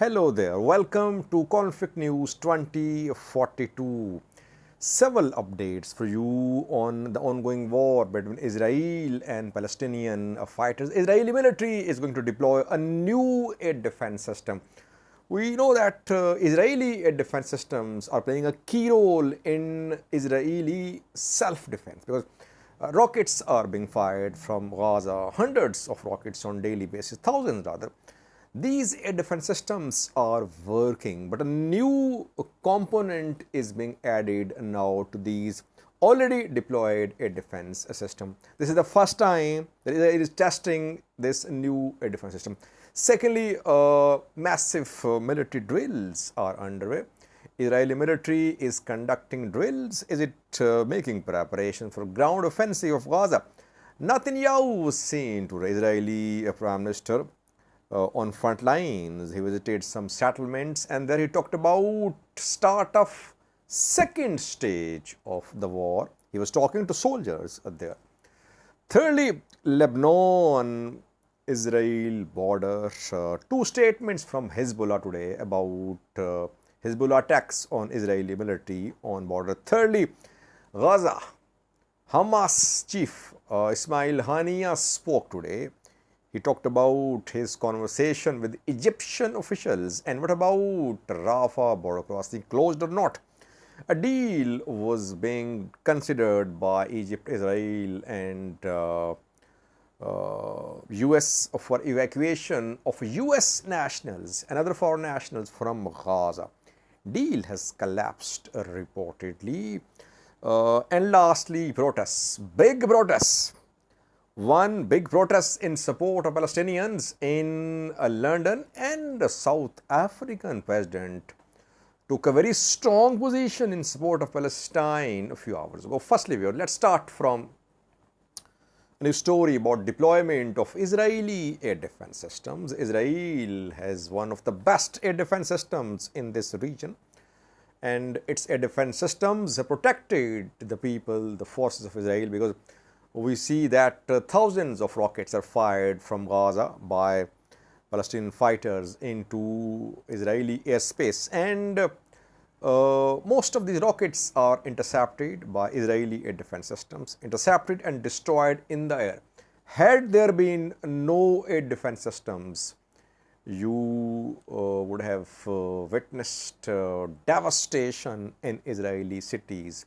Hello there, welcome to Conflict News 2042. Several updates for you on the ongoing war between Israel and Palestinian fighters. Israeli military is going to deploy a new air defense system. We know that Israeli air defense systems are playing a key role in Israeli self-defense because rockets are being fired from Gaza, hundreds of rockets on daily basis, thousands rather. These air defense systems are working, but a new component is being added now to these already deployed air defense system. This is the first time that it is testing this new air defense system. Secondly, massive military drills are underway. Israeli military is conducting drills. Is it making preparation for ground offensive of Gaza? Netanyahu was seen to Israeli Prime Minister on front lines. He visited some settlements and there he talked about start of second stage of the war. He was talking to soldiers there. Thirdly, Lebanon Israel border. Two statements from Hezbollah today about Hezbollah attacks on Israeli military on border. Thirdly, Gaza. Hamas chief Ismail Haniyeh spoke today. He talked about his conversation with Egyptian officials. And what about Rafah border crossing, closed or not? A deal was being considered by Egypt, Israel and US for evacuation of US nationals and other foreign nationals from Gaza. Deal has collapsed reportedly. And lastly, protests, big protests. One big protest in support of Palestinians in London, and the South African president took a very strong position in support of Palestine a few hours ago. Firstly, let's start from a new story about deployment of Israeli air defense systems. Israel has one of the best air defense systems in this region, and its air defense systems have protected the people, the forces of Israel, because we see that thousands of rockets are fired from Gaza by Palestinian fighters into Israeli airspace, and most of these rockets are intercepted by Israeli air defense systems, intercepted and destroyed in the air. Had there been no air defense systems, you would have witnessed devastation in Israeli cities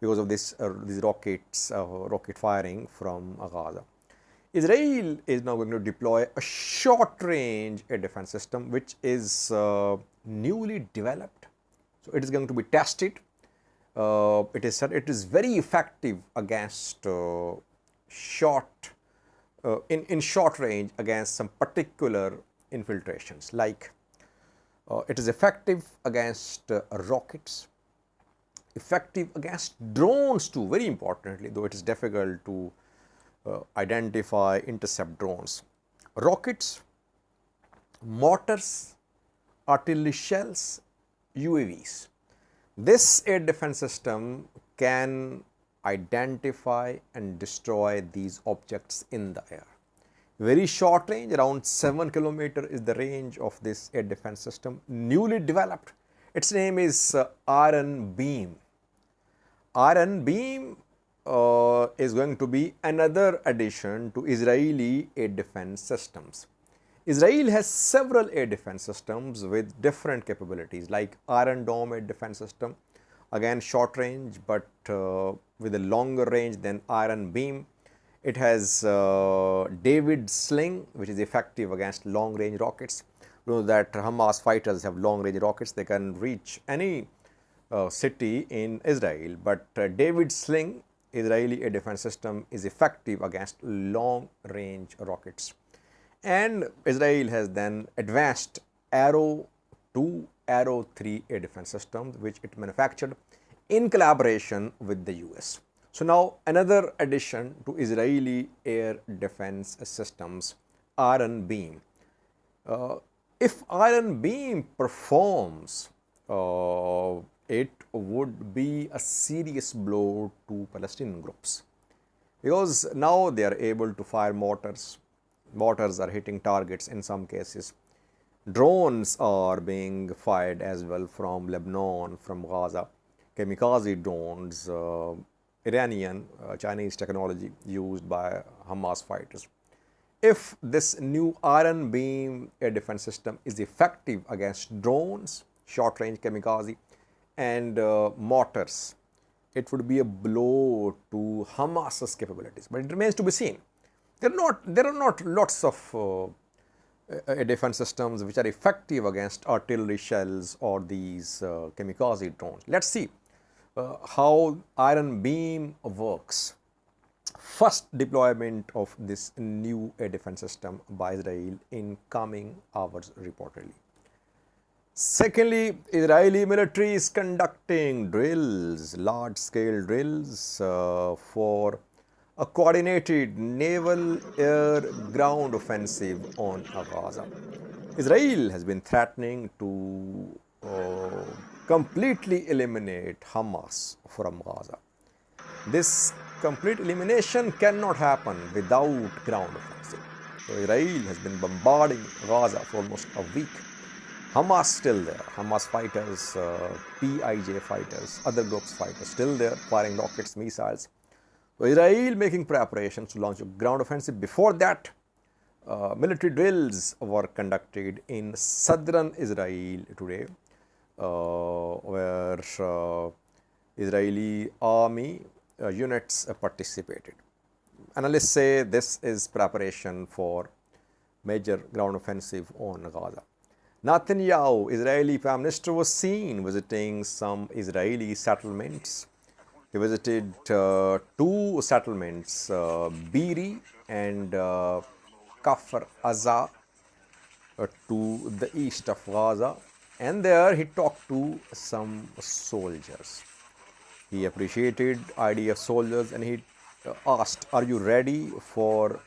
because of these rocket firing from Gaza. Israel is now going to deploy a short-range air defense system which is newly developed. So it is going to be tested. It is said it is very effective against short range against some particular infiltrations. Like it is effective against rockets, effective against drones too, very importantly, though it is difficult to identify, intercept drones. Rockets, mortars, artillery shells, UAVs. This air defense system can identify and destroy these objects in the air. Very short range, around 7 kilometers is the range of this air defense system, newly developed. Its name is Iron Beam. Iron Beam is going to be another addition to Israeli air defense systems. Israel has several air defense systems with different capabilities, like Iron Dome air defense system, again short range but with a longer range than Iron Beam. It has David Sling, which is effective against long range rockets. You know that Hamas fighters have long range rockets, they can reach any city in Israel, but David Sling Israeli air defense system is effective against long range rockets. And Israel has then advanced Arrow 2, Arrow 3 air defense systems, which it manufactured in collaboration with the US. So now another addition to Israeli air defense systems, Iron Beam. If Iron Beam performs, it would be a serious blow to Palestinian groups, because now they are able to fire mortars. Mortars are hitting targets in some cases. Drones are being fired as well from Lebanon, from Gaza. Kamikaze drones, Iranian, Chinese technology used by Hamas fighters. If this new iron beam air defense system is effective against drones, short range kamikaze, and mortars, it would be a blow to Hamas's capabilities. But it remains to be seen. There are not lots of defense systems which are effective against artillery shells or these kamikaze drones. Let's see how iron beam works. First deployment of this new air defense system by Israel in coming hours reportedly. Secondly, Israeli military is conducting drills, large-scale drills for a coordinated naval air-ground offensive on Gaza. Israel has been threatening to completely eliminate Hamas from Gaza. This complete elimination cannot happen without ground offensive. So Israel has been bombarding Gaza for almost a week. Hamas still there. Hamas fighters, PIJ fighters, other groups fighters still there, firing rockets, missiles. So Israel making preparations to launch a ground offensive. Before that, military drills were conducted in southern Israel today, where Israeli army units participated. Analysts say this is preparation for major ground offensive on Gaza. Netanyahu, Israeli Prime Minister, was seen visiting some Israeli settlements. He visited two settlements, Biri and Kafr Aza, to the east of Gaza, and there he talked to some soldiers. He appreciated IDF soldiers and he asked, "Are you ready for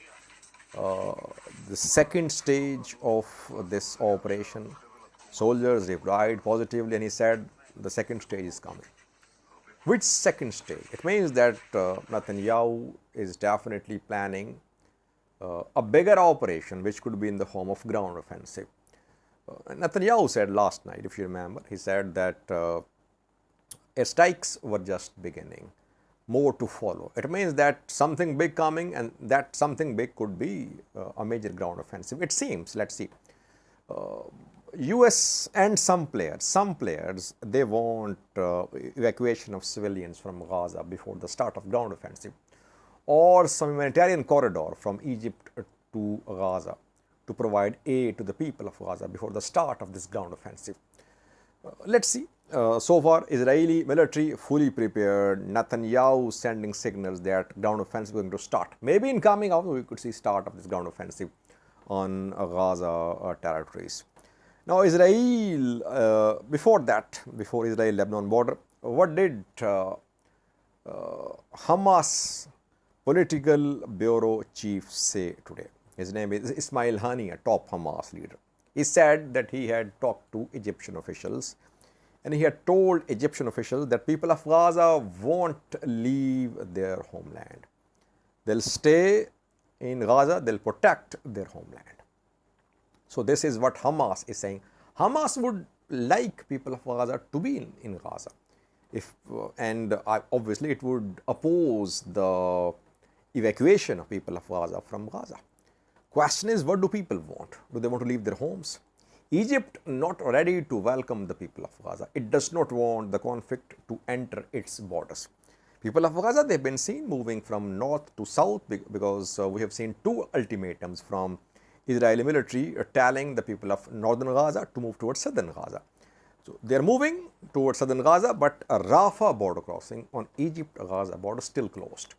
the second stage of this operation?" Soldiers replied positively, and he said, "The second stage is coming." Which second stage? It means that Netanyahu is definitely planning a bigger operation which could be in the form of ground offensive. Netanyahu said last night, if you remember, he said that airstrikes were just beginning, more to follow. It means that something big coming, and that something big could be a major ground offensive. It seems, let's see. US and some players, they want evacuation of civilians from Gaza before the start of ground offensive, or some humanitarian corridor from Egypt to Gaza to provide aid to the people of Gaza before the start of this ground offensive. Let's see. So far, Israeli military fully prepared. Netanyahu sending signals that ground offensive is going to start. Maybe in coming hours we could see start of this ground offensive on Gaza territories. Now, Israel, before Israel-Lebanon border, what did Hamas political bureau chief say today? His name is Ismail Haniyeh, a top Hamas leader. He said that he had talked to Egyptian officials and he had told Egyptian officials that people of Gaza won't leave their homeland. They'll stay in Gaza, they'll protect their homeland. So this is what Hamas is saying. Hamas would like people of Gaza to be in Gaza. And obviously it would oppose the evacuation of people of Gaza from Gaza. Question is, what do people want? Do they want to leave their homes? Egypt not ready to welcome the people of Gaza. It does not want the conflict to enter its borders. People of Gaza, they've been seen moving from north to south because we have seen two ultimatums from Israeli military telling the people of northern Gaza to move towards southern Gaza. So they are moving towards southern Gaza, but a Rafah border crossing on Egypt-Gaza border still closed.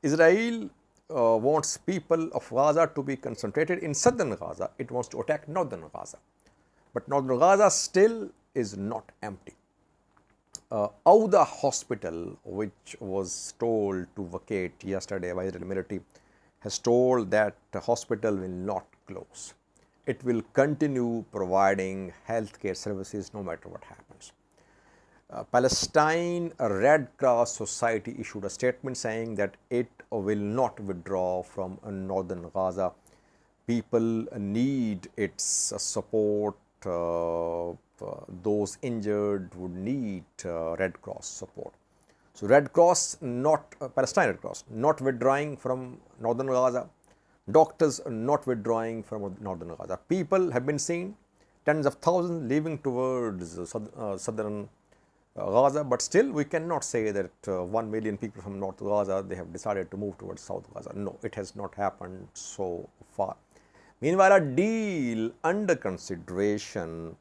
Israel wants people of Gaza to be concentrated in southern Gaza. It wants to attack northern Gaza. But northern Gaza still is not empty. Auda hospital, which was told to vacate yesterday by Israeli military, has told that the hospital will not close. It will continue providing healthcare services no matter what happens. Palestine Red Cross Society issued a statement saying that it will not withdraw from northern Gaza People need its support. Those injured would need Red Cross support. So Red Cross, not Palestine Red Cross, not withdrawing from northern Gaza. Doctors not withdrawing from northern Gaza. People have been seen, tens of thousands leaving towards southern Gaza, but still we cannot say that 1 million people from North Gaza, they have decided to move towards South Gaza. No, it has not happened so far. Meanwhile, a deal under consideration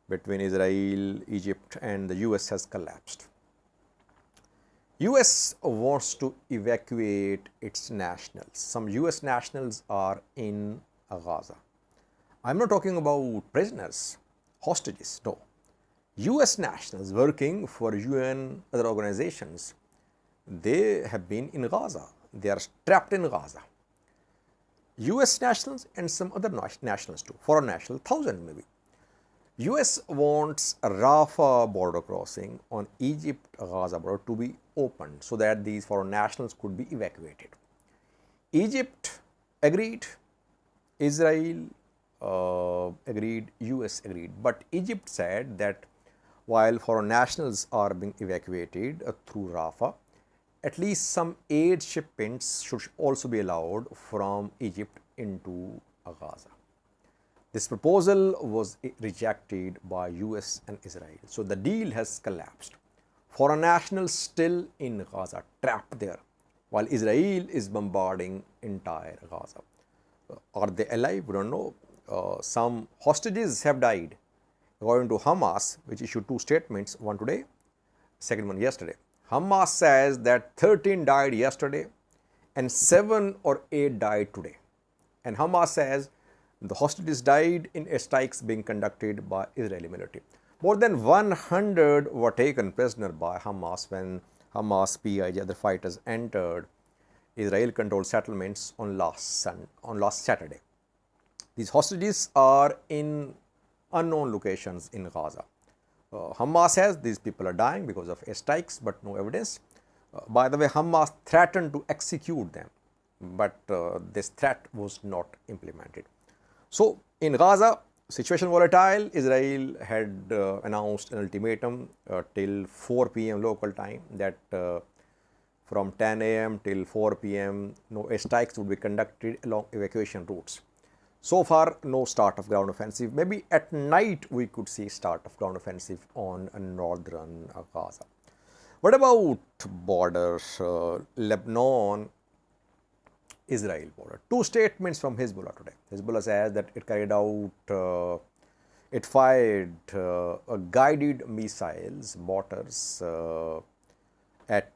between Israel, Egypt and the US has collapsed. US wants to evacuate its nationals. Some US nationals are in Gaza. I am not talking about prisoners, hostages, no. US nationals working for UN, other organizations, they have been in Gaza. They are trapped in Gaza. US nationals and some other nationals too, foreign nationals, 1,000 maybe. US wants a Rafah border crossing on Egypt-Gaza border to be opened so that these foreign nationals could be evacuated. Egypt agreed, Israel agreed, US agreed, but Egypt said that while foreign nationals are being evacuated through Rafah, at least some aid shipments should also be allowed from Egypt into Gaza. This proposal was rejected by US and Israel. So the deal has collapsed. Foreign nationals still in Gaza, trapped there, while Israel is bombarding entire Gaza. Are they alive? We don't know. Some hostages have died. According to Hamas, which issued two statements, one today, second one yesterday. Hamas says that 13 died yesterday and 7 or 8 died today. And Hamas says the hostages died in airstrikes being conducted by Israeli military. More than 100 were taken prisoner by Hamas when Hamas, PIJ, other fighters entered Israel-controlled settlements on last Saturday. These hostages are in unknown locations in Gaza. Hamas says these people are dying because of airstrikes, but no evidence. By the way, Hamas threatened to execute them, but this threat was not implemented. So, in Gaza, situation volatile. Israel had announced an ultimatum till 4 p.m. local time that from 10 a.m. till 4 p.m. no airstrikes would be conducted along evacuation routes. So far, no start of ground offensive. Maybe at night we could see start of ground offensive on northern Gaza. What about borders? Lebanon Israel border. Two statements from Hezbollah today. Hezbollah says that it carried out, it fired guided missiles, mortars at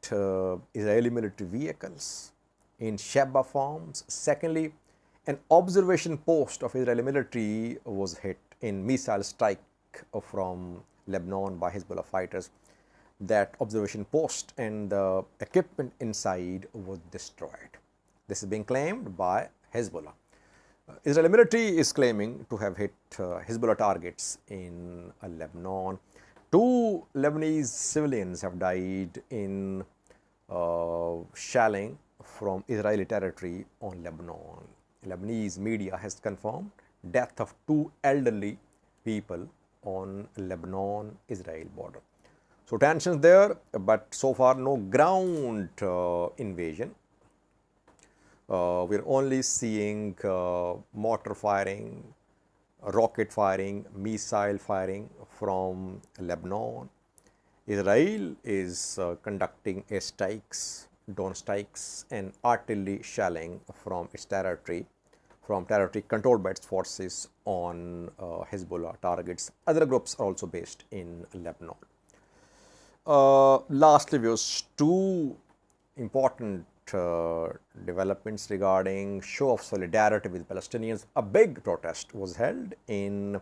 Israeli military vehicles in Sheba farms. Secondly, an observation post of Israeli military was hit in missile strike from Lebanon by Hezbollah fighters. That observation post and the equipment inside was destroyed. This is being claimed by Hezbollah. Israeli military is claiming to have hit Hezbollah targets in Lebanon. 2 Lebanese civilians have died in shelling from Israeli territory on Lebanon. Lebanese media has confirmed death of 2 elderly people on Lebanon-Israel border. So tensions there, but so far no ground invasion. We're only seeing mortar firing, rocket firing, missile firing from Lebanon. Israel is conducting airstrikes, drone strikes and artillery shelling from its territory, controlled by its forces on Hezbollah targets. Other groups are also based in Lebanon. Lastly, views, 2 important developments regarding show of solidarity with Palestinians. A big protest was held in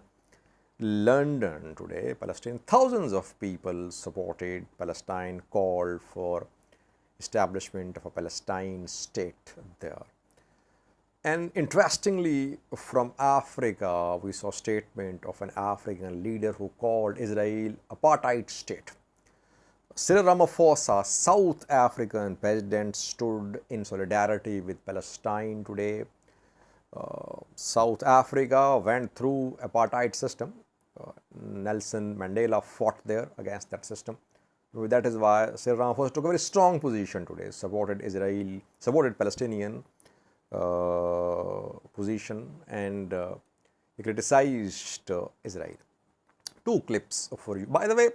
London today. Palestine, thousands of people supported Palestine, called for establishment of a Palestine state there. And interestingly, from Africa, we saw a statement of an African leader who called Israel apartheid state. Cyril Ramaphosa, South African president, stood in solidarity with Palestine today. South Africa went through apartheid system. Nelson Mandela fought there against that system. That is why Cyril Ramaphosa took a very strong position today, supported Israel, supported Palestinian position, and he criticized Israel. Two clips for you. By the way,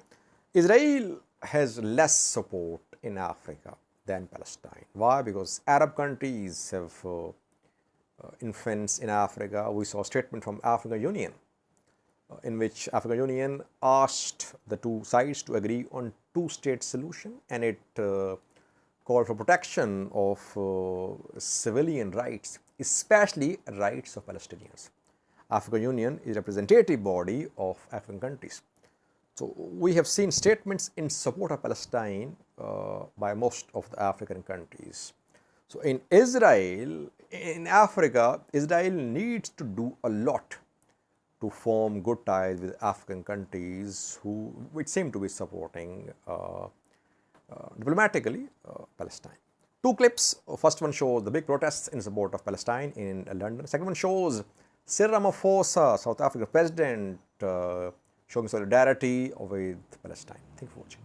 Israel has less support in Africa than Palestine. Why? Because Arab countries have influence in Africa. We saw a statement from African Union in which African Union asked the two sides to agree on two-state solution, and it called for protection of civilian rights, especially rights of Palestinians. African Union is a representative body of African countries. So we have seen statements in support of Palestine by most of the African countries. So in Israel, in Africa, Israel needs to do a lot to form good ties with African countries which seem to be supporting diplomatically Palestine. Two clips. First one shows the big protests in support of Palestine in London. Second one shows Cyril Ramaphosa, South African president, showing solidarity with Palestine. Thank you for watching.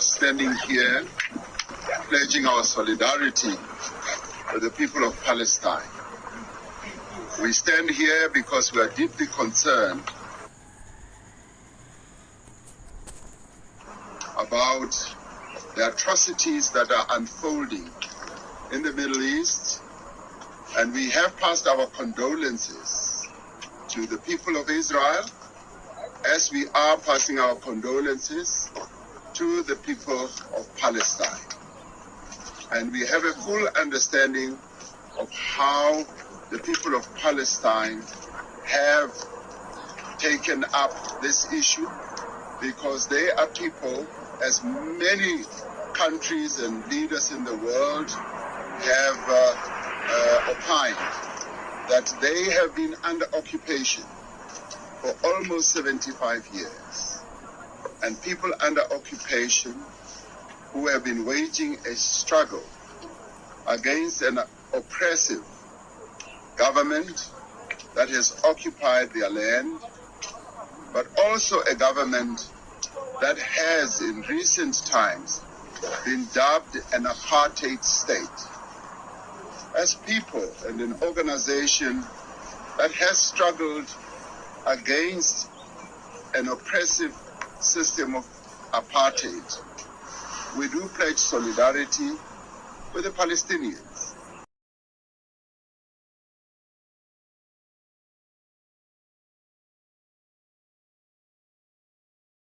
Standing here, pledging our solidarity with the people of Palestine. We stand here because we are deeply concerned about the atrocities that are unfolding in the Middle East, and we have passed our condolences to the people of Israel as we are passing our condolences to the people of Palestine. And we have a full understanding of how the people of Palestine have taken up this issue, because they are people, as many countries and leaders in the world have opined, that they have been under occupation for almost 75 years. And people under occupation who have been waging a struggle against an oppressive government that has occupied their land, but also a government that has in recent times been dubbed an apartheid state. As people and an organization that has struggled against an oppressive system of apartheid, we do pledge solidarity with the Palestinians.